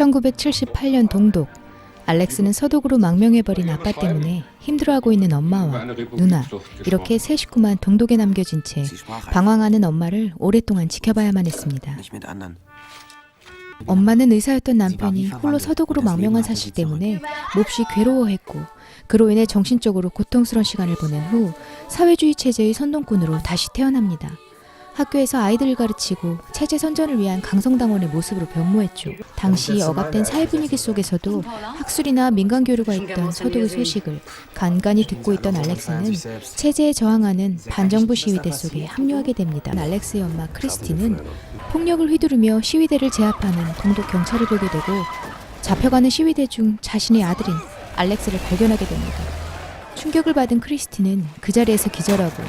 1978년 동독. 알렉스는 서독으로 망명해버린 아빠 때문에 힘들어하고 있는 엄마와 누나, 이렇게 세 식구만 동독에 남겨진 채 방황하는 엄마를 오랫동안 지켜봐야만 했습니다. 엄마는 의사였던 남편이 홀로 서독으로 망명한 사실 때문에 몹시 괴로워했고, 그로 인해 정신적으로 고통스러운 시간을 보낸 후 사회주의 체제의 선동꾼으로 다시 태어납니다. 학교에서 아이들을 가르치고 체제 선전을 위한 강성당원의 모습으로 변모했죠. 당시 억압된 사회 분위기 속에서도 학술이나 민간 교류가 있던 서독의 소식을 간간히 듣고 있던 알렉스는 체제에 저항하는 반정부 시위대 속에 합류하게 됩니다. 알렉스의 엄마 크리스티는 폭력을 휘두르며 시위대를 제압하는 동독 경찰을 보게 되고, 잡혀가는 시위대 중 자신의 아들인 알렉스를 발견하게 됩니다. 충격을 받은 크리스티는 그 자리에서 기절하고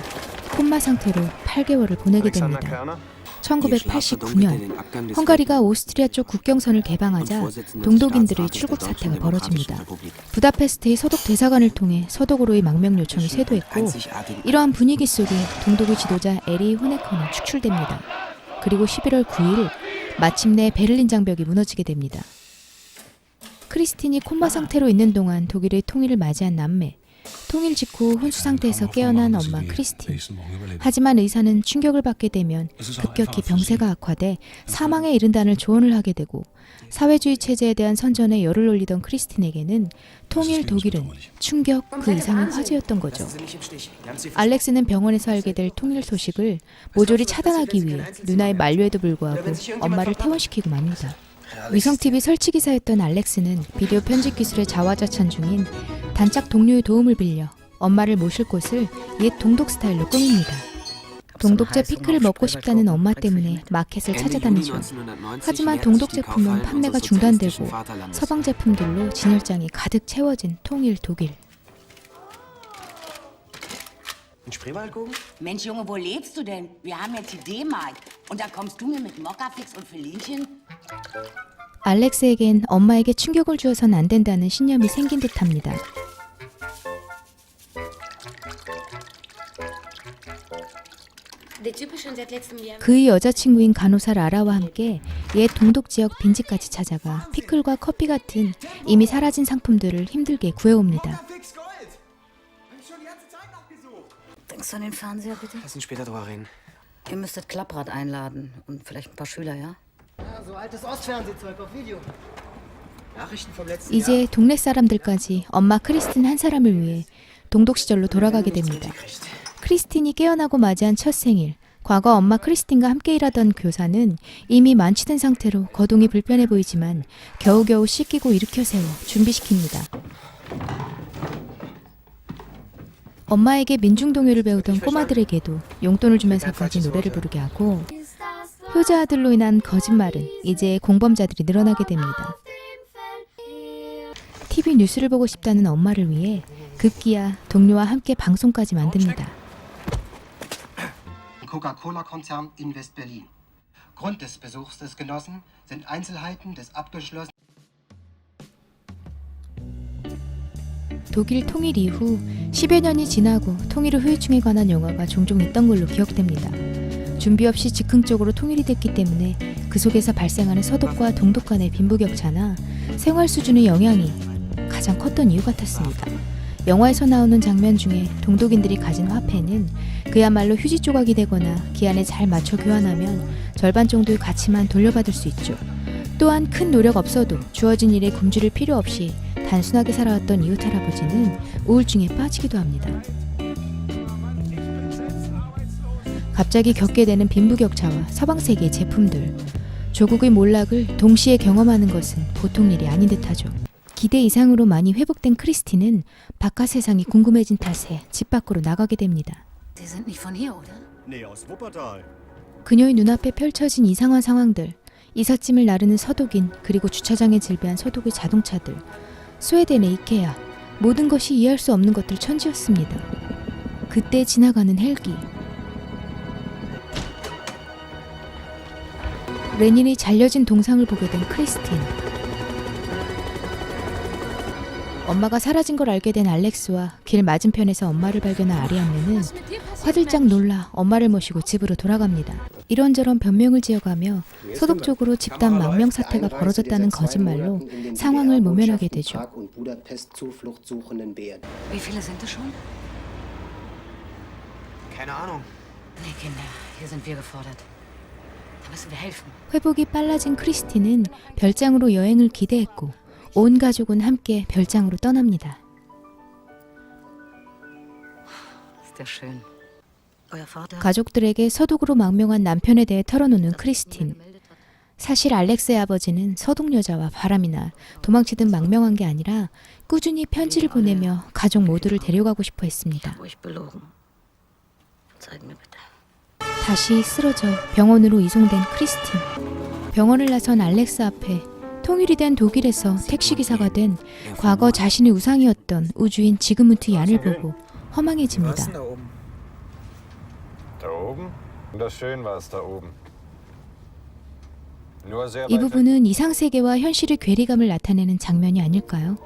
콤마 상태로 8개월을 보내게 됩니다. 1989년 헝가리가 오스트리아 쪽 국경선을 개방하자 동독인들의 출국 사태가 벌어집니다. 부다페스트의 서독 대사관을 통해 서독으로의 망명 요청이 쇄도했고, 이러한 분위기 속에 동독의 지도자 에리 호네커는 축출됩니다. 그리고 11월 9일 마침내 베를린 장벽이 무너지게 됩니다. 크리스틴이 콤마 상태로 있는 동안 독일의 통일을 맞이한 남매, 통일 직후 혼수 상태에서 깨어난 엄마 크리스틴. 하지만 의사는 충격을 받게 되면 급격히 병세가 악화돼 사망에 이른다는 조언을 하게 되고, 사회주의 체제에 대한 선전에 열을 올리던 크리스틴에게는 통일 독일은 충격 그 이상의 화제였던 거죠. 알렉스는 병원에서 알게 될 통일 소식을 모조리 차단하기 위해 누나의 만류에도 불구하고 엄마를 퇴원시키고 맙니다. 위성TV 설치기사였던 알렉스는 비디오 편집 기술에 자화자찬 중인 단짝 동료의 도움을 빌려 엄마를 모실 곳을 옛 동독 스타일로 꾸밉니다. 동독제 피클을 먹고 싶다는 엄마 때문에 마켓을 찾아다니죠. 하지만 동독 제품은 판매가 중단되고 서방 제품들로 진열장이 가득 채워진 통일 독일. Mensch Junge, wo lebst du denn? Wir haben jetzt die D-Mark. Und da kommst du mir mit Mokka-Fix und Felinchen? 알렉스에겐 엄마에게 충격을 주어선 안 된다는 신념이 생긴 듯합니다. 그의 여자친구인 간호사 라라와 함께 옛 동독 지역 빈집까지 찾아가 피클과 커피 같은 이미 사라진 상품들을 힘들게 구해옵니다. Denkst du an den Fernseher, bitte? Lass uns später drüber reden. Ihr müsstet Klapprad einladen und vielleicht ein paar Schüler, ja? Ja, so altes Ostfernsehzeug auf Video. Nachrichten vom letzten 이제 동네 사람들까지 엄마 크리스틴 한 사람을 위해 동독 시절로 돌아가게 됩니다. 크리스틴이 깨어나고 맞이한 첫 생일, 과거 엄마 크리스틴과 함께 일하던 교사는 이미 만취된 상태로 거동이 불편해 보이지만 겨우겨우 씻기고 일으켜 세워 준비시킵니다. 엄마에게 민중동요를 배우던 꼬마들에게도 용돈을 주면서까지 노래를 부르게 하고, 효자 아들로 인한 거짓말은 이제 공범자들이 늘어나게 됩니다. TV 뉴스를 보고 싶다는 엄마를 위해 급기야 동료와 함께 방송까지 만듭니다. Coca-Cola-Konzern in West-Berlin. Grund des Besuchs des Genossen sind Einzelheiten des abgeschlossenen. 독일 통일 이후 10여 년이 지나고 통일 후 후유증에 관한 영화가 종종 있던 걸로 기억됩니다. 준비 없이 즉흥적으로 통일이 됐기 때문에 그 속에서 발생하는 서독과 동독 간의 빈부격차나 생활 수준의 영향이 가장 컸던 이유 같았습니다. 영화에서 나오는 장면 중에 동독인들이 가진 화폐는 그야말로 휴지 조각이 되거나 기한에 잘 맞춰 교환하면 절반 정도의 가치만 돌려받을 수 있죠. 또한 큰 노력 없어도 주어진 일에 굶주릴 필요 없이 단순하게 살아왔던 이웃 할아버지는 우울증에 빠지기도 합니다. 갑자기 겪게 되는 빈부격차와 서방세계의 제품들, 조국의 몰락을 동시에 경험하는 것은 보통 일이 아닌 듯하죠. 기대 이상으로 많이 회복된 크리스틴은 바깥 세상이 궁금해진 탓에 집 밖으로 나가게 됩니다. 그녀의 눈앞에 펼쳐진 이상한 상황들, 이삿짐을 나르는 서독인, 그리고 주차장에 질비한 서독의 자동차들, 스웨덴의 이케아, 모든 것이 이해할 수 없는 것들 천지였습니다. 그때 지나가는 헬기, 레닌의 잘려진 동상을 보게 된 크리스틴, 엄마가 사라진 걸 알게 된 알렉스와 길 맞은편에서 엄마를 발견한 아리안네는 화들짝 놀라 엄마를 모시고 집으로 돌아갑니다. 이런저런 변명을 지어가며 소독적으로 집단 망명 사태가 벌어졌다는 거짓말로 상황을 모면하게 되죠. Wie viele sind es schon? Keine Ahnung. Nee, Kinder, hier sind wir gefordert. Da müssen wir helfen. 회복이 빨라진 크리스틴은 별장으로 여행을 기대했고 온 가족은 함께 별장으로 떠납니다. Ist ja schön. Euer Vater? 가족들에게 서독으로 망명한 남편에 대해 털어놓는 크리스틴. 사실 알렉스의 아버지는 서독 여자와 바람이나 도망치듯 망명한 게 아니라 꾸준히 편지를 보내며 가족 모두를 데려가고 싶어 했습니다. Hab euch belogen. Zeig mir bitte. 다시 쓰러져 병원으로 이송된 크리스틴. 병원을 나선 알렉스 앞에 통일이 된 독일에서 택시기사가 된 과거 자신의 우상이었던 우주인 지그문트 얀을 보고 허망해집니다. da oben? Da oben? Wunderschön war es da oben. Nur sehr 이 weit weg. 부분은 이상세계와 현실의 괴리감을 나타내는 장면이 아닐까요?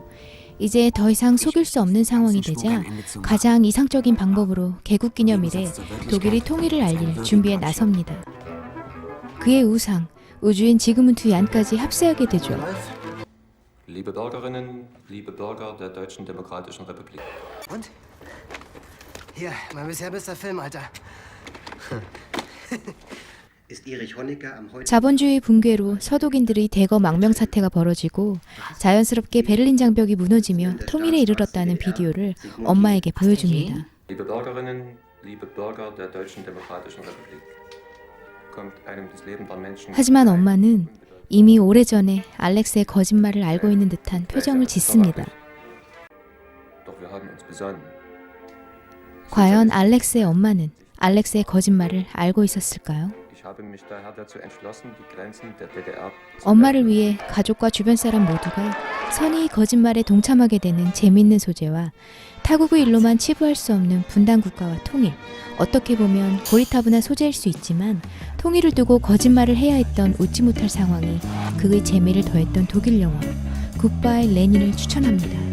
이제 더 이상 속일 수 없는 상황이 되자 가장 이상적인 방법으로 개국기념일에 독일이 통일을 알릴 준비에 나섭니다. 그의 우상, 우주인 지그문트 얀까지 합세하게 되죠. Liebe Bürgerinnen, liebe Bürger der Deutschen Demokratischen Republik. Und? Hier, mein bisher bester Film, Alter. Ist Erich Honecker am heute 자본주의 붕괴로 서독인들의 대거 망명 사태가 벌어지고 자연스럽게 베를린 장벽이 무너지며 통일에 이르렀다는 비디오를 엄마에게 보여줍니다. Liebe Bürgerinnen, liebe Bürger der Deutschen Demokratischen Republik. Kommt einem das Leben der Menschen. 하지만 엄마는 이미 오래전에 알렉스의 거짓말을 알고 있는 듯한 표정을 짓습니다. Doch wir haben uns besonnen. 과연 알렉스의 엄마는 알렉스의 거짓말을 알고 있었을까요? Ich habe mich daher dazu entschlossen, die Grenzen der DDR zu 엄마를 위해 가족과 주변 사람 모두가 선의 거짓말에 동참하게 되는 재미있는 소재와 타국의 일로만 치부할 수 없는 분단 국가와 통일. 어떻게 보면 고리타분한 소재일 수 있지만 통일을 두고 거짓말을 해야 했던 웃지 못할 상황이 극의 재미를 더했던 독일 영화 굿바이 레닌을 추천합니다.